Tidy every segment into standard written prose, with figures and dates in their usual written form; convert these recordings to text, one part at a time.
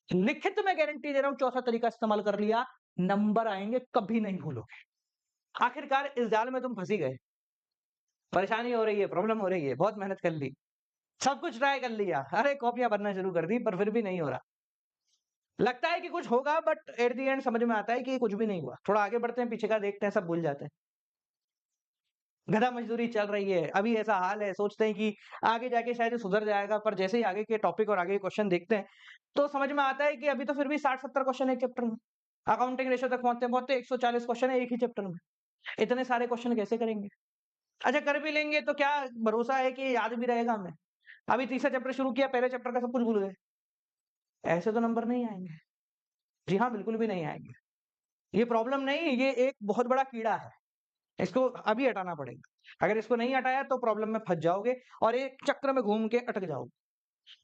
लिखित में गारंटी दे रहा हूं, चौथा तरीका इस्तेमाल कर लिया, नंबर आएंगे, कभी नहीं भूलोगे। आखिरकार इस जाल में तुम फंसी गए, परेशानी हो रही है, प्रॉब्लम हो रही है, बहुत मेहनत कर ली, सब कुछ ट्राई कर लिया, अरे कॉपियां भरना शुरू कर दी, पर फिर भी नहीं हो रहा। लगता है कि कुछ होगा, बट एट द एंड समझ में आता है कि कुछ भी नहीं हुआ। थोड़ा आगे बढ़ते हैं, पीछे का देखते हैं, सब भूल जाते हैं। गधा मजदूरी चल रही है, अभी ऐसा हाल है, सोचते हैं कि आगे जाके शायद ये सुधर जाएगा, पर जैसे ही आगे के टॉपिक और आगे के क्वेश्चन देखते हैं, तो समझ में आता है कि अभी तो फिर भी 60-70 क्वेश्चन है एक चैप्टर में। अकाउंटिंग रेशियो तक पहुँचते-पहुँचते 140 क्वेश्चन है एक ही चैप्टर में। इतने सारे क्वेश्चन कैसे करेंगे? अच्छा कर भी लेंगे तो क्या भरोसा है कि याद भी रहेगा हमें? अभी तीसरा चैप्टर शुरू किया, पहले चैप्टर का सब कुछ भूल गए। ऐसे तो नंबर नहीं आएँगे। जी हाँ, बिल्कुल भी नहीं आएँगे। ये प्रॉब्लम नहीं, ये एक बहुत बड़ा कीड़ा है। इसको अभी हटाना पड़ेगा। अगर इसको नहीं हटाया तो प्रॉब्लम में फँस जाओगे और एक चक्र में घूम के अटक जाओगे।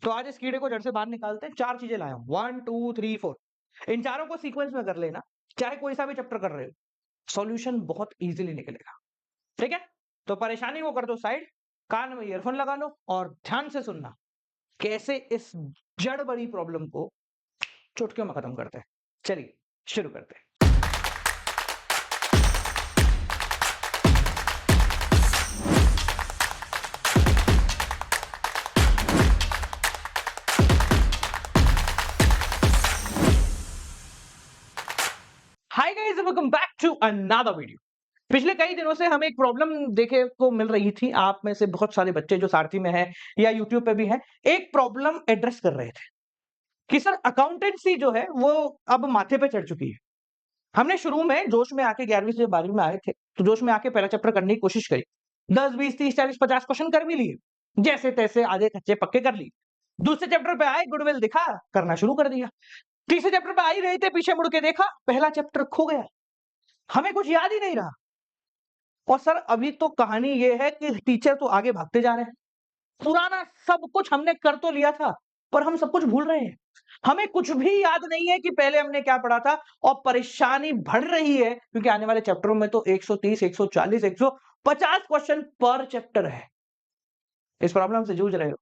तो आज इस कीड़े को जड़ से बाहर निकालते हैं। 4 चीज़ें लाया हूँ, 1, 2, 3, 4। इन चारों को सीक्वेंस में कर लेना, चाहे कोई सा भी चैप्टर कर रहे हो, सॉल्यूशन बहुत ईज़िली निकलेगा। ठीक है? तो परेशानी को कर दो साइड, कान में ईयरफ़ोन लगा लो और ध्यान से सुनना, कैसे इस जड़ बड़ी प्रॉब्लम को चुटकियों में खत्म करते हैं। चलिए, शुरू करते हैं। Hi guys, welcome back to another video. पिछले कई दिनों से हमें एक प्रॉब्लम देखे को मिल रही थी। आप में से बहुत सारे बच्चे जो सारथी में हैं या यूट्यूब पे भी हैं, एक प्रॉब्लम एड्रेस कर रहे थे कि सर अकाउंटेंसी जो है वो अब माथे पे चढ़ चुकी है। हमने शुरू में जोश में आके 11वीं से 12वीं में आए थे, तो जोश में आके पहला चैप्टर करने की कोशिश करी। 10, 20, 30, 40, 50 क्वेश्चन कर भी लिए। जैसे-तैसे आधे कच्चे पक्के कर लिए। दूसरे चैप्टर पे आए, गुडविल दिखा, करना शुरू कर दिया। तीसरे चैप्टर पे आ ही रहे थे, पीछे मुड़ के देखा, पहला चैप्टर खो गया। हमें कुछ याद ही नहीं रहा। और सर अभी तो कहानी ये है कि टीचर तो आगे भागते जा रहे हैं। पुराना सब कुछ हमने कर तो लिया था, पर हम सब कुछ भूल रहे हैं। हमें कुछ भी याद नहीं है कि पहले हमने क्या पढ़ा था और परेशानी बढ़ रही है क्योंकि आने वाले चैप्टरों में तो 130, 140, 150 क्वेश्चन पर चैप्टर है। इस प्रॉब्लम से जूझ रहे हो,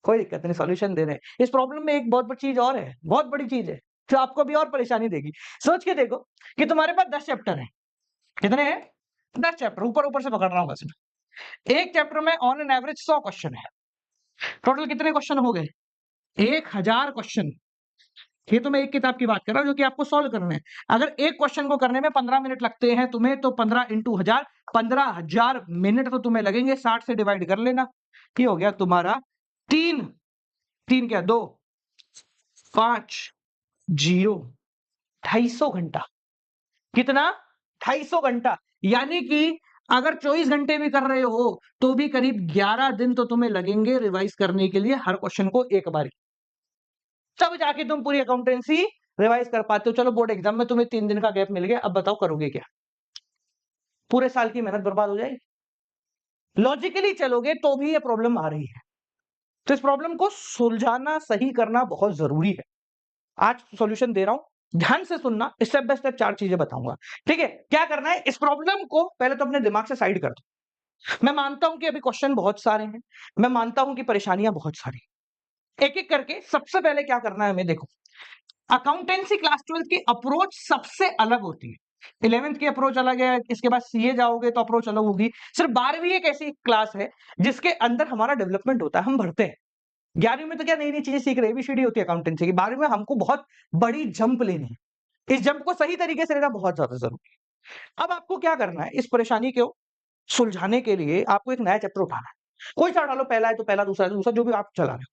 कोई दिक्कत नहीं, सॉल्यूशन दे रहे हैं। इस प्रॉब्लम में एक बहुत बड़ी चीज और है, बहुत बड़ी चीज है, जो आपको भी और परेशानी देगी। सोच के देखो कि तुम्हारे पास 10 चैप्टर हैं। कितने हैं? 10 चैप्टर, ऊपर-ऊपर से पकड़ रहा हूँ बस मैं। एक चैप्टर में ऑन एन एवरेज 100 क्वेश्चन है। टोटल कितने क्वेश्चन हो गए? 1000 क्वेश्चन। ये तो मैं एक किताब की बात कर रहा हूँ जो कि आपको सॉल्व करने हैं। अगर एक क्वेश्चन को करने में 15 मिनट लगते हैं तुम्हें, तो 15 इंटू 1000, 15,000 मिनट तो तुम्हें लगेंगे। 60 से डिवाइड कर लेना। ये हो गया तुम्हारा 3, 3 क्या 2, 5, 0, 250 घंटा। कितना? 250 घंटा। यानी कि अगर 24 घंटे भी कर रहे हो तो भी करीब 11 दिन तो तुम्हें लगेंगे रिवाइज करने के लिए हर क्वेश्चन को एक बारी। तब जाके तुम पूरी अकाउंटेंसी रिवाइज कर पाते हो। चलो बोर्ड एग्जाम में तुम्हें 3 दिन का गैप मिल गया, अब बताओ करोगे क्या? पूरे साल की मेहनत बर्बाद हो जाएगी। लॉजिकली चलोगे तो भी ये प्रॉब्लम आ रही है। तो इस प्रॉब्लम को सुलझाना, सही करना बहुत जरूरी है। आज सॉल्यूशन दे रहा हूं, ध्यान से सुनना, स्टेप बाय स्टेप 4 चीजें बताऊंगा। ठीक है? क्या करना है, इस प्रॉब्लम को पहले तो अपने दिमाग से साइड कर दो। मैं मानता हूं कि अभी क्वेश्चन बहुत सारे हैं, मैं मानता हूं कि परेशानियां बहुत सारी। एक एक करके सबसे पहले क्या करना है हमें, देखो अकाउंटेंसी क्लास 12 की अप्रोच सबसे अलग होती है। 11th की अप्रोच अलग है, इसके बाद सीए जाओगे तो अप्रोच अलग होगी। सिर्फ 12वीं एक ऐसी क्लास है जिसके अंदर हमारा डेवलपमेंट होता है, हम बढ़ते हैं। 11वीं में तो क्या नई नई चीजें सीख रहे हैं, एबीसीडी होती है अकाउंटेंसी की। 12वीं में हमको बहुत बड़ी जंप लेनी है। इस जंप को सही तरीके से लेना बहुत ज्यादा जरूरी है। अब आपको क्या करना है, इस परेशानी को सुलझाने के लिए आपको एक नया चैप्टर उठाना है। कोई सा उठा लो, पहला है तो पहला, दूसरा है तो दूसरा, जो भी आप चला रहे हो।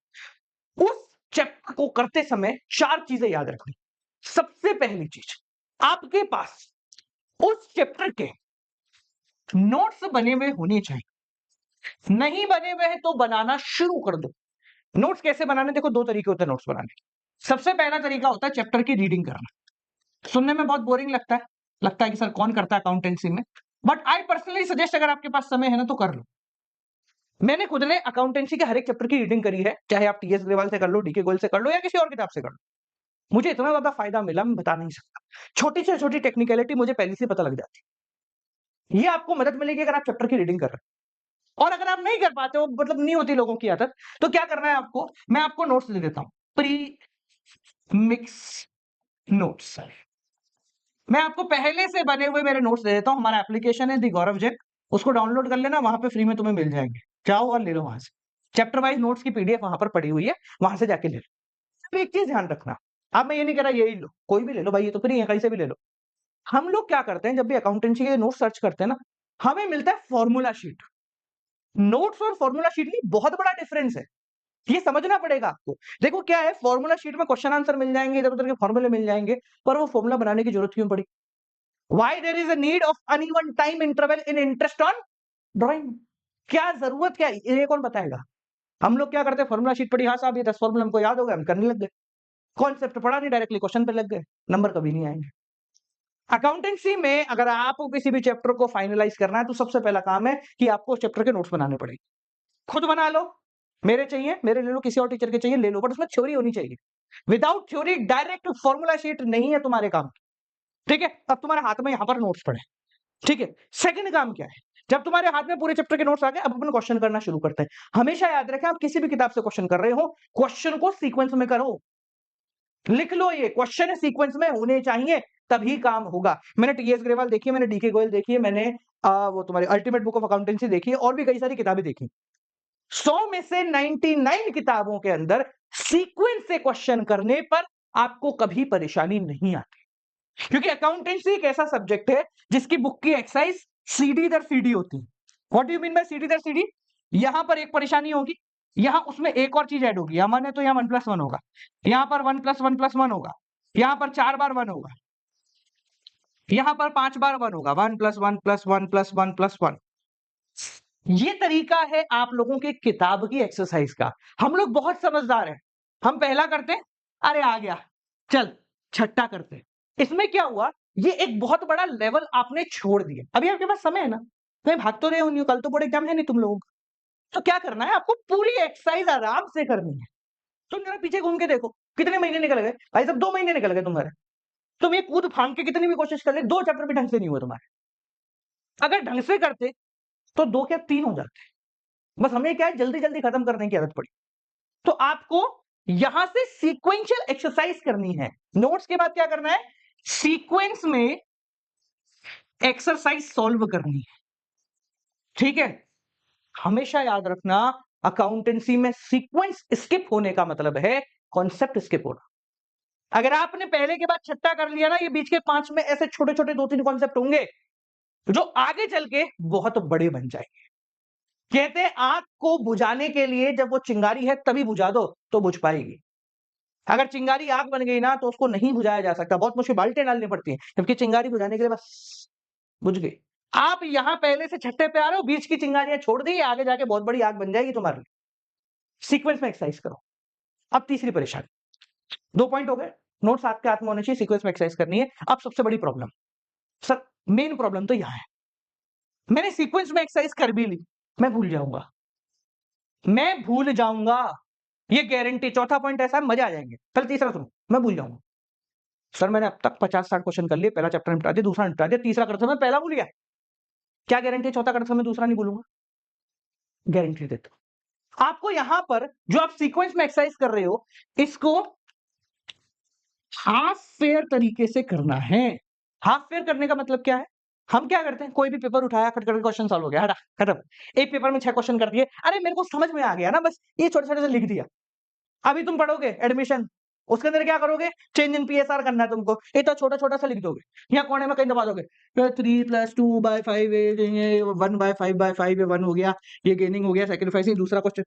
उस चैप्टर को करते समय 4 चीजें याद रखनी। सबसे पहली चीज, आपके पास उस चैप्टर के नोट्स बने हुए होने चाहिए। नहीं बने हुए हैं तो बनाना शुरू कर दो। नोट्स कैसे बनाने, देखो 2 तरीके होते हैं नोट्स बनाने के। सबसे पहला तरीका होता है चैप्टर की रीडिंग करना। सुनने में बहुत बोरिंग लगता है कि सर कौन करता है अकाउंटेंसी में, बट आई पर्सनली सजेस्ट, अगर आपके पास समय है ना तो कर लो। मैंने खुद ने अकाउंटेंसी के हर एक चैप्टर की रीडिंग करी है, चाहे आप टीएस लेवल से कर लो, डीके गोयल से कर लो या किसी और किताब से कर लो। मुझे इतना ज्यादा फायदा मिला, मैं बता नहीं सकता। छोटी से छोटी टेक्निकलिटी मुझे पहले से पता लग जाती है। ये आपको मदद मिलेगी अगर आप चैप्टर की रीडिंग कर रहे हो। और अगर आप नहीं कर पाते हो, मतलब नहीं होती लोगों की आदत, तो क्या करना है आपको, मैं आपको नोट्स दे देता हूं। Pre mix notes. मैं आपको पहले से बने हुए मेरे नोट्स दे देता हूं। हमारा एप्लीकेशन है दी गौरव जैन, उसको डाउनलोड कर लेना, वहां पे फ्री में तुम्हें मिल जाएंगे। जाओ और ले लो वहां से। चैप्टर वाइज नोट्स की पीडीएफ वहां पर पड़ी हुई है, वहां से जाके ले लो। अब एक चीज ध्यान रखना, अब मैं ये नहीं कह रहा यही लो, कोई भी ले लो भाई, ये तो फ्री है, कहीं से भी ले लो। हम लोग क्या करते हैं, जब भी अकाउंटेंसी के नोट सर्च करते हैं ना, हमें मिलता है फॉर्मूला शीट। नोट्स और फॉर्मूला शीट में बहुत बड़ा डिफरेंस है, ये समझना पड़ेगा आपको। देखो क्या है, फॉर्मूला शीट में क्वेश्चन आंसर मिल जाएंगे, इधर उधर के फॉर्मूले मिल जाएंगे, पर वो फॉर्मूला बनाने की जरूरत क्यों पड़ी? Why there is a need of uneven time interval in interest on drawing? क्या जरूरत क्या है, ये कौन बताएगा? हम लोग क्या करते हैं, फॉर्मूला शीट पड़ी, हाँ साहब ये 10 फॉर्मूला हमको याद हो गए, हम करने लग गए। कॉन्सेप्ट पढ़ा नहीं, डायरेक्टली क्वेश्चन पे लग गए, नंबर कभी नहीं आएंगे। अकाउंटेंसी में अगर आपको किसी भी चैप्टर को फाइनलाइज करना है, तो सबसे पहला काम है कि आपको चैप्टर के नोट्स बनाने पड़ेंगे। खुद बना लो, मेरे चाहिए, मेरे ले लो, किसी और टीचर के चाहिए ले लो, बट उसमें थ्योरी होनी चाहिए। Without theory direct formula sheet नहीं है तुम्हारे काम की। ठीक है, अब तुम्हारे हाथ में यहां पर नोट्स पड़े। ठीक है, सेकंड काम क्या है, जब तुम्हारे हाथ में पूरे चैप्टर के नोट्स आ गए, अब अपन क्वेश्चन करना शुरू करते हैं। हमेशा याद रखें, आप किसी भी किताब से क्वेश्चन कर रहे हो, क्वेश्चन को सीक्वेंस में करो। लिख लो, ये क्वेश्चन सीक्वेंस में होने चाहिए, तभी काम होगा। मैंने टीएस ग्रेवाल देखी है, मैंने डीके गोयल देखी है, मैंने वो तुम्हारी अल्टीमेट बुक ऑफ अकाउंटेंसी देखी है, और भी कई सारी किताबें देखी। 100 में से 99 किताबों के अंदर सीक्वेंस से क्वेश्चन करने पर आपको कभी परेशानी नहीं आती, क्योंकि अकाउंटेंसी एक ऐसा सब्जेक्ट है जिसकी बुक की एक्सरसाइज सीडी दर सीडी होती है। What do you mean by CD दर सीडी? यहां पर एक परेशानी होगी, यहां उसमें एक और चीज ऐड होगी, यहां वन है तो यहां 1+1 होगा, यहां पर 1+1+1 होगा, यहां पर 4 बार 1 होगा, यहां पर 5 बार 1 होगा, 1+1+1+1+1। ये तरीका है आप लोगों के किताब की एक्सरसाइज का। हम लोग बहुत समझदार हैं, हम पहला करते हैं, अरे आ गया, चल छठा करते हैं। इसमें क्या हुआ, ये एक बहुत बड़ा लेवल आपने छोड़ दिया। अभी आपके पास समय है ना, कहीं भाग तो रहे हो नहीं, कल तो बोर्ड एग्जाम है नहीं तुम लोगों का। तो क्या करना है, आपको पूरी एक्सरसाइज आराम से करनी है। तुम जरा पीछे घूम के देखो, कितने महीने निकल गए भाई साहब, 2 महीने निकल गए तुम्हारे। तुम ये कूद फांग के कितनी भी कोशिश कर ले, 2 चैप्टर भी ढंग से नहीं हुए तुम्हारे। अगर ढंग से करते तो 2 क्या 3 हो जाते। बस हमें क्या है, जल्दी जल्दी खत्म करने की आदत पड़ी। तो आपको यहां से सीक्वेंशियल एक्सरसाइज करनी है। नोट्स के बाद क्या करना है, सीक्वेंस में एक्सरसाइज सॉल्व करनी है। ठीक है, हमेशा याद रखना, अकाउंटेंसी में सीक्वेंस स्किप होने का मतलब है कॉन्सेप्ट स्किप होना। अगर आपने पहले के बाद छठा कर लिया ना, ये बीच के 5 में ऐसे छोटे छोटे 2-3 कॉन्सेप्ट होंगे जो आगे चल के बहुत बड़े बन जाएंगे। कहते हैं आग को बुझाने के लिए जब वो चिंगारी है तभी बुझा दो तो बुझ पाएगी। अगर चिंगारी आग बन गई ना, तो उसको नहीं बुझाया जा सकता, बहुत मुश्किल बाल्टियां डालनी पड़ती है, जबकि चिंगारी बुझाने के लिए बस बुझ गई। आप यहां पहले से छठे पे आ रहे हो, बीच की चिंगारियां छोड़ दी, आगे जाके बहुत बड़ी आग बन जाएगी तुम्हारी। सीक्वेंस में एक्सरसाइज करो। अब तीसरी परेशानी, 2 पॉइंट हो गए, नोट्स आपके हाथ में होने चाहिए, सीक्वेंस में एक्सरसाइज करनी है। अब सबसे बड़ी प्रॉब्लम, सर मेन प्रॉब्लम तो यहां है, मैंने सीक्वेंस में एक्सरसाइज कर भी ली, मैं भूल जाऊंगा, मैं भूल जाऊंगा, ये गारंटी। चौथा पॉइंट ऐसा है, मजे आ जाएंगे। फिर तीसरा सुनो, मैं भूल जाऊंगा। सर मैंने अब तक 50-60 क्वेश्चन कर लिए, पहला चैप्टर निपटा दिया, दूसरा निपटा दिया, तीसरा करते समय पहला भूल गया, क्या गारंटी चौथा करते समय दूसरा नहीं भूलूंगा? गारंटी देता हूं आपको। यहां पर जो आप सीक्वेंस में एक्सरसाइज कर रहे हो, इसको हाफ फेयर तरीके से करना है। हाफ फेयर करने का मतलब क्या है, हम क्या करते हैं, कोई भी पेपर उठाया, खट खट क्वेश्चन सॉल्व हो गया, हटा खत्म। एक पेपर में 6 क्वेश्चन कर दिए, अरे मेरे को समझ में आ गया ना, बस ये छोटे छोटे से लिख दिया। अभी तुम पढ़ोगे एडमिशन, उसके अंदर क्या करोगे, चेंज इन पीएसआर करना है तुमको, इतना छोटा छोटा सा लिख दोगे, यहाँ कोने में कहीं दबा दोगे, 3+2/5 1/5/5 1 हो गया, ये गेनिंग हो गया, सेक्रीफाइस। दूसरा क्वेश्चन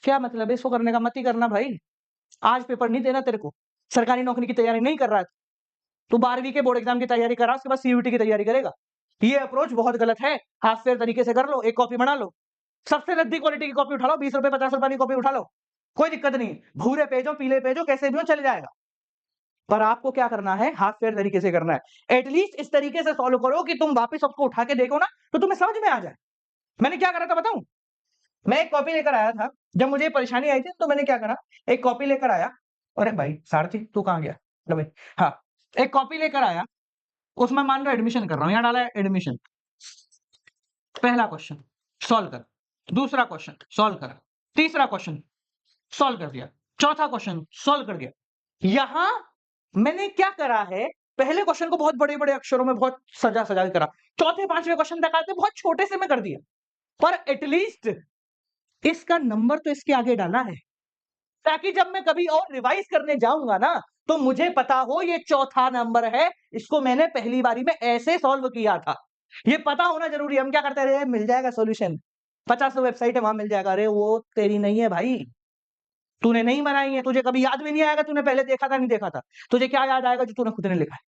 क्या मतलब है इसको करने का, मत ही करना भाई। आज पेपर नहीं देना तेरे को, सरकारी नौकरी की तैयारी नहीं कर रहा है तू, 12वीं के बोर्ड एग्जाम की तैयारी करा, उसके बाद सीयूटी की तैयारी करेगा। ये अप्रोच बहुत गलत है, हाफ फेयर तरीके से कर लो, एक कॉपी बना लो, सबसे नजदीक क्वालिटी की कॉपी उठा लो, 20 रुपए 50 रुपए की कॉपी उठा लो, कोई दिक्कत नहीं, भूरे पेज हो पीले पेज हो कैसे भी हो चल जाएगा। पर आपको क्या करना है, हाफ फेयर तरीके से करना है। एटलीस्ट इस तरीके से सॉल्व करो कि तुम वापस उसको उठा के देखो ना, तो तुम्हें समझ में आ जाए। मैंने क्या करा था बताऊं, मैं एक कॉपी लेकर आया था, जब मुझे परेशानी आई थी तो मैंने क्या करा, एक कॉपी लेकर आया। अरे भाई सारथी तू कहां गया, लो भाई, हाँ, एक कॉपी लेकर आया, उसमें मान लो एडमिशन कर रहा हूं, यहां डाला है एडमिशन, पहला क्वेश्चन सॉल्व कर, दूसरा क्वेश्चन सॉल्व कर, तीसरा क्वेश्चन सॉल्व कर दिया, चौथा क्वेश्चन सॉल्व कर दिया, यहां मैंने क्या करा है, पहले क्वेश्चन को बहुत बड़े-बड़े अक्षरों में बहुत सजा-सजा के करा। चौथे, पांचवें क्वेश्चन तक आते बहुत छोटे से मैं कर दिया। पर एटलीस्ट इसका नंबर तो इसके आगे डाला है, ताकि जब मैं कभी और रिवाइज करने जाऊंगा ना, तो मुझे पता हो ये चौथा नंबर है, इसको मैंने पहली बारी में ऐसे सॉल्व किया था। ये पता होना जरूरी है। हम क्या करते रहे, मिल जाएगा सॉल्यूशन, 50 वेबसाइट है वहां मिल जाएगा। अरे वो तेरी नहीं है भाई, तूने नहीं बनाई है, तुझे कभी याद भी नहीं आएगा तूने पहले देखा था नहीं देखा था। तुझे क्या याद आएगा, जो तूने खुद ने लिखा है।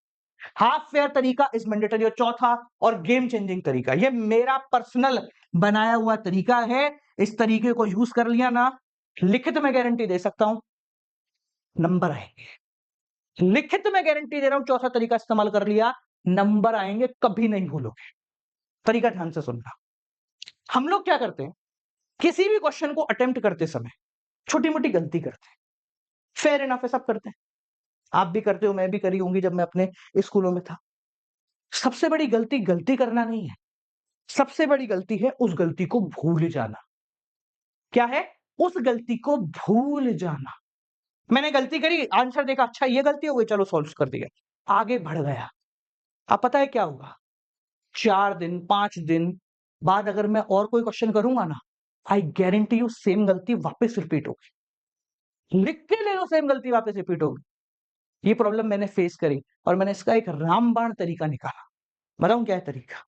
हाफ फेयर तरीका इज मैंडेटरी। और चौथा और गेम चेंजिंग तरीका, ये मेरा पर्सनल बनाया हुआ तरीका है। इस तरीके को यूज कर लिया ना, लिखित में गारंटी दे सकता हूं नंबर आएंगे। लिखित में गारंटी दे रहा हूं, चौथा तरीका इस्तेमाल कर लिया, नंबर आएंगे, कभी नहीं भूलोगे। तरीका ध्यान से सुनना। हम लोग क्या करते हैं, किसी भी क्वेश्चन को अटेम्प्ट करते समय छोटी मोटी गलती करते हैं। फेयर इनफ है, सब करते हैं। आप भी करते हो, मैं भी करी होंगी जब मैं अपने स्कूलों में था। सबसे बड़ी गलती गलती करना नहीं है, सबसे बड़ी गलती है उस गलती को भूल जाना। क्या है, उस गलती को भूल जाना। मैंने गलती करी, आंसर देखा, अच्छा ये गलती हो गई, चलो सॉल्व कर दिया, आगे बढ़ गया। अब पता है क्या होगा, 4 दिन 5 दिन बाद अगर मैं और कोई क्वेश्चन करूंगा ना, आई गारंटी यू सेम गलती वापस रिपीट होगी। लिख के ले लो, सेम गलती वापस रिपीट होगी। ये प्रॉब्लम मैंने फेस करी और मैंने इसका एक रामबाण तरीका निकाला। बताऊं क्या है तरीका,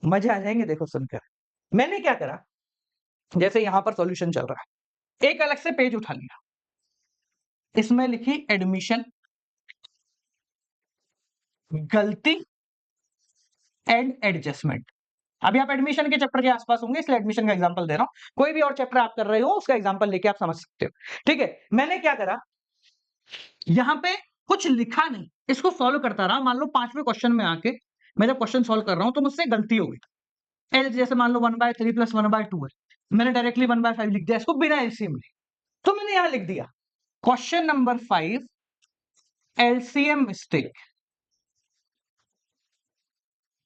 मजे आ जाएंगे देखो सुनकर। मैंने क्या करा, जैसे यहां पर सॉल्यूशन चल रहा है, एक अलग से पेज उठा लिया, इसमें लिखी एडमिशन, गलती एंड एडजस्टमेंट। अभी आप एडमिशन के चैप्टर के आसपास होंगे, इसलिए एडमिशन का एग्जांपल दे रहा हूं। कोई भी और चैप्टर आप कर रहे हो, उसका एग्जांपल लेके आप समझ सकते हो। ठीक है, मैंने क्या करा, यहां पे कुछ लिखा नहीं, इसको सॉल्व करता रहा। मान लो 5वें क्वेश्चन में आके मैं जब क्वेश्चन सॉल्व कर रहा हूं तो मुझसे गलती हो गई। एल जैसे मान लो 1/3 + 1/2 है, मैंने डायरेक्टली 1/5 लिख दिया इसको बिना एलसीएम लिखे। तो मैंने यहां लिख दिया क्वेश्चन नंबर 5 एलसीएम मिस्टेक।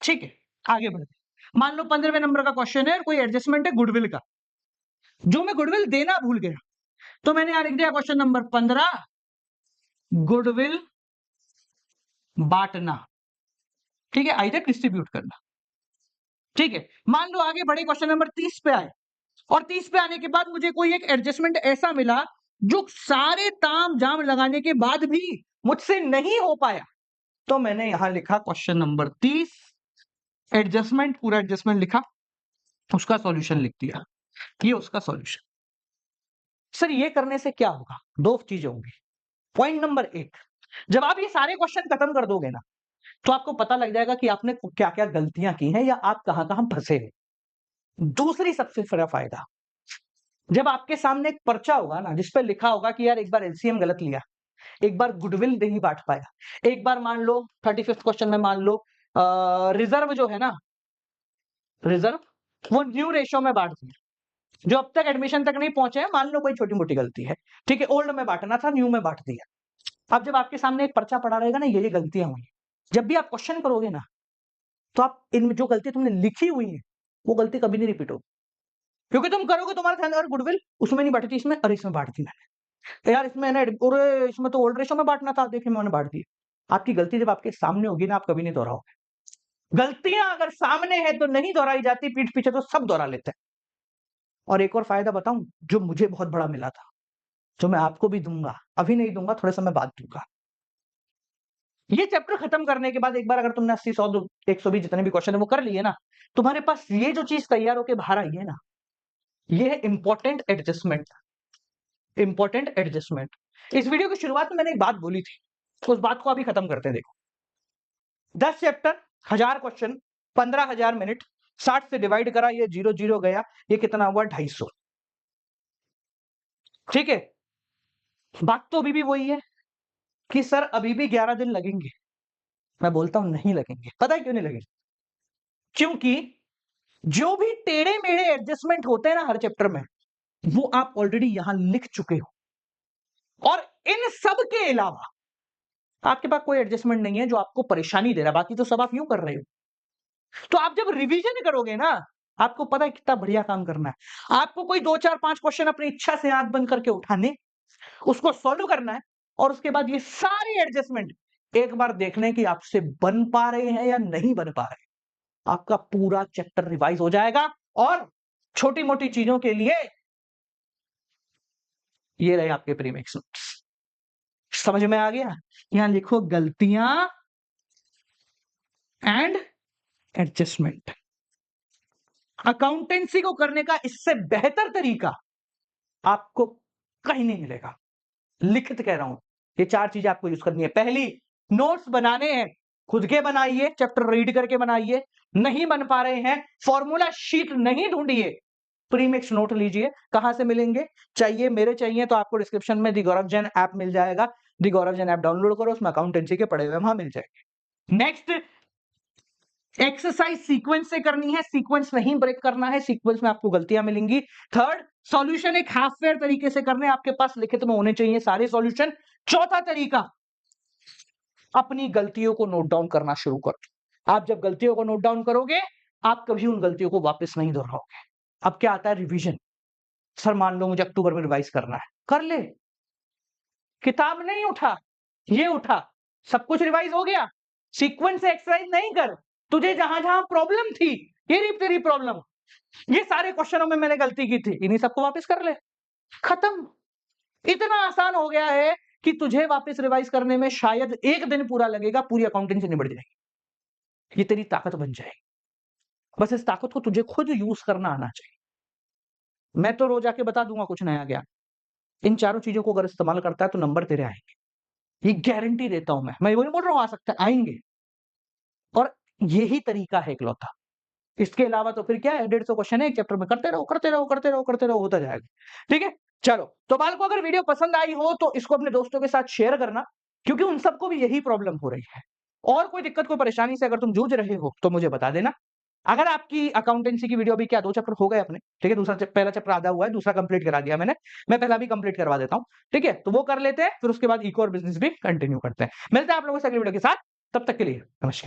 ठीक है, आगे बढ़ते। मान लो 15वें नंबर का क्वेश्चन है और कोई एडजस्टमेंट है गुडविल का, जो मैं गुडविल देना भूल गया, तो मैंने यहां लिख दिया क्वेश्चन नंबर 15 गुडविल बांटना। ठीक है, आइदर डिस्ट्रीब्यूट करना। ठीक है, मान लो आगे बड़े क्वेश्चन नंबर 30 पे आए, और 30 पे आने के बाद मुझे कोई एक एडजस्टमेंट ऐसा मिला जो सारे ताम झाम लगाने के बाद भी मुझसे नहीं हो पाया। तो मैंने यहां लिखा क्वेश्चन नंबर 30 एडजस्टमेंट, पूरा एडजस्टमेंट लिखा, उसका सॉल्यूशन लिख दिया, ये उसका सॉल्यूशन। सर ये करने से क्या होगा, दो चीजें होंगी। पॉइंट नंबर 1, जब आप ये सारे क्वेश्चन खत्म कर दोगे ना, तो आपको पता लग जाएगा कि आपने क्या क्या गलतियां की हैं या आप कहां कहां फंसे हो। दूसरी सबसे बड़ा फायदा, जब आपके सामने एक पर्चा होगा ना जिसपे लिखा होगा कि यार एक बार एलसीएम गलत लिया, एक बार गुडविल नहीं बांट पाया, एक बार मान लो 35th क्वेश्चन में मान लो रिजर्व जो है ना, रिजर्व वो न्यू रेशियो में बांट दिया, जो अब तक एडमिशन तक नहीं पहुंचे हैं, मान लो कोई छोटी मोटी गलती है। ठीक है, ओल्ड में बांटना था, न्यू में बांट दिया। अब जब आपके सामने एक पर्चा पड़ा रहेगा ना, ये गलतियां हुई, जब भी आप क्वेश्चन करोगे ना, तो आप इनमें जो गलती तुमने लिखी हुई है वो गलती कभी नहीं रिपीट होगी। क्योंकि तुम करोगे, तुम्हारे ध्यान, अरे गुडविल उसमें नहीं बांटी थी, इसमें, अरे इसमें बांट दी मैंने, यार इसमें ना, अरे इसमें तो ओल्ड रेशो में बांटना था, देखिए मैंने बांट दी। आपकी गलती जब आपके सामने होगी ना, आप कभी नहीं दोहराओगे। गलतियां अगर सामने है तो नहीं दोहराई जाती, पीठ पीछे तो सब दोहरा लेते हैं। और एक और फायदा बताऊं, जो मुझे बहुत बड़ा मिला था, जो मैं आपको भी दूंगा, अभी नहीं दूंगा, थोड़े समय बाद दूंगा। ये चैप्टर खत्म करने के बाद एक बार अगर तुमने 80 100 120 जितने भी क्वेश्चन है वो कर लिए ना, तुम्हारे पास ये जो चीज तैयार होकर बाहर आई है ना, ये है इंपॉर्टेंट एडजस्टमेंट। Important adjustment. इस वीडियो की शुरुआत में मैंने एक बात बोली थी, उस बात को अभी खत्म करते हैं। देखो, 10 चैप्टर, 1000 क्वेश्चन, 15,000 मिनट, 60 से डिवाइड करा, ये 0 0 गया, ये कितना हुआ, 250। ठीक है, बात तो अभी भी वही है कि सर अभी भी 11 दिन लगेंगे। मैं बोलता हूं नहीं लगेंगे। पता है क्यों नहीं लगेंगे? क्योंकि जो भी टेढ़े मेढ़े एडजस्टमेंट होते हैं ना हर चैप्टर में, वो आप ऑलरेडी यहां लिख चुके हो। और इन सब के अलावा आपके पास कोई एडजस्टमेंट नहीं है जो आपको परेशानी दे रहा, बाकी तो सब आप यूं कर रहे हो। तो आप जब रिवीजन करोगे ना, आपको पता है कितना बढ़िया काम करना है। आपको कोई 2 4 5 क्वेश्चन अपनी इच्छा से आंख बंद करके उठाने, उसको सॉल्व करना है, और उसके बाद ये सारी एडजस्टमेंट एक बार देख लें कि आपसे बन पा रहे हैं या नहीं बन पा रहे। आपका पूरा चैप्टर रिवाइज हो जाएगा और छोटी-मोटी चीजों के लिए ये रहे आपके प्रीमिक्स नोट्स। समझ में आ गया? यहां लिखो गलतियां एंड एडजस्टमेंट। अकाउंटेंसी को करने का इससे बेहतर तरीका आपको कहीं नहीं मिलेगा। लिखित कह रहा हूं, ये 4 चीजें आपको यूज करनी है। पहली, नोट्स बनाने हैं, खुद के बनाइए, चैप्टर रीड करके बनाइए। नहीं बन पा रहे हैं, फॉर्मूला शीट नहीं ढूंढिए, प्रीमिक्स नोट लीजिए। कहां से मिलेंगे? चाहिए मेरे चाहिए तो आपको डिस्क्रिप्शन में दी गौरव जैन ऐप मिल जाएगा। दी गौरव जैन ऐप डाउनलोड करो, उसमें अकाउंटेंसी के पढ़े हुए वहां मिल जाएंगे। नेक्स्ट, एक्सरसाइज सीक्वेंस से करनी है, सीक्वेंस नहीं ब्रेक करना है, सीक्वेंस में आपको गलतियां मिलेंगी। थर्ड, सॉल्यूशन एक हाफ फेयर तरीके से करने, आपके पास लिखित में होने चाहिए सारे सॉल्यूशन। चौथा तरीका, अपनी गलतियों को नोट डाउन करना शुरू करो। आप जब गलतियों को नोट डाउन करोगे, आप कभी उन गलतियों को वापस नहीं दोहराओगे। अब क्या आता है? रिवीजन। सर मान लो मुझे अक्टूबर में रिवाइज करना है, कर ले। किताब नहीं उठा, ये उठा, सब कुछ रिवाइज हो गया। सीक्वेंस से एक्सरसाइज नहीं कर, तुझे जहां जहां प्रॉब्लम थी, ये रही तेरी प्रॉब्लम, ये सारे क्वेश्चनों में मैंने गलती की थी, इन्हीं सबको वापस कर ले, खत्म। इतना आसान हो गया है कि तुझे वापस रिवाइज करने में शायद 1 दिन पूरा लगेगा, पूरी अकाउंटेंसी निबट जाएगी। ये तेरी ताकत बन जाएगी। बस इस ताकत को तुझे खुद यूज करना आना चाहिए। मैं तो रोज आके बता दूंगा कुछ नया ज्ञान। इन चारों चीजों को अगर इस्तेमाल करता है तो नंबर तेरे आएंगे, ये गारंटी देता हूं मैं वही बोल रहा हूं, आ सकता है, आएंगे। और यही तरीका है इकलौता। इसके अलावा तो फिर क्या है, 150 क्वेश्चन है एक चैप्टर में, करते रहो करते रहो करते रहो करते रहो, होता जाएगा। ठीक है, चलो। तो बाल को अगर वीडियो पसंद आई हो तो इसको अपने दोस्तों के साथ शेयर करना, क्योंकि उन सबको भी यही प्रॉब्लम हो रही है। और कोई दिक्कत, कोई परेशानी से अगर तुम जूझ रहे हो तो मुझे बता देना। अगर आपकी अकाउंटेंसी की वीडियो अभी क्या 2 चैप्टर हो गए अपने, ठीक है, पहला चैप्टर आधा हुआ है, दूसरा कंप्लीट करा दिया मैंने। मैं पहला भी कंप्लीट करवा देता हूं, ठीक है, तो वो कर लेते हैं, फिर उसके बाद इको और बिजनेस भी कंटिन्यू करते हैं। मिलते हैं आप लोगों से अगली वीडियो के साथ, तब तक के लिए नमस्कार।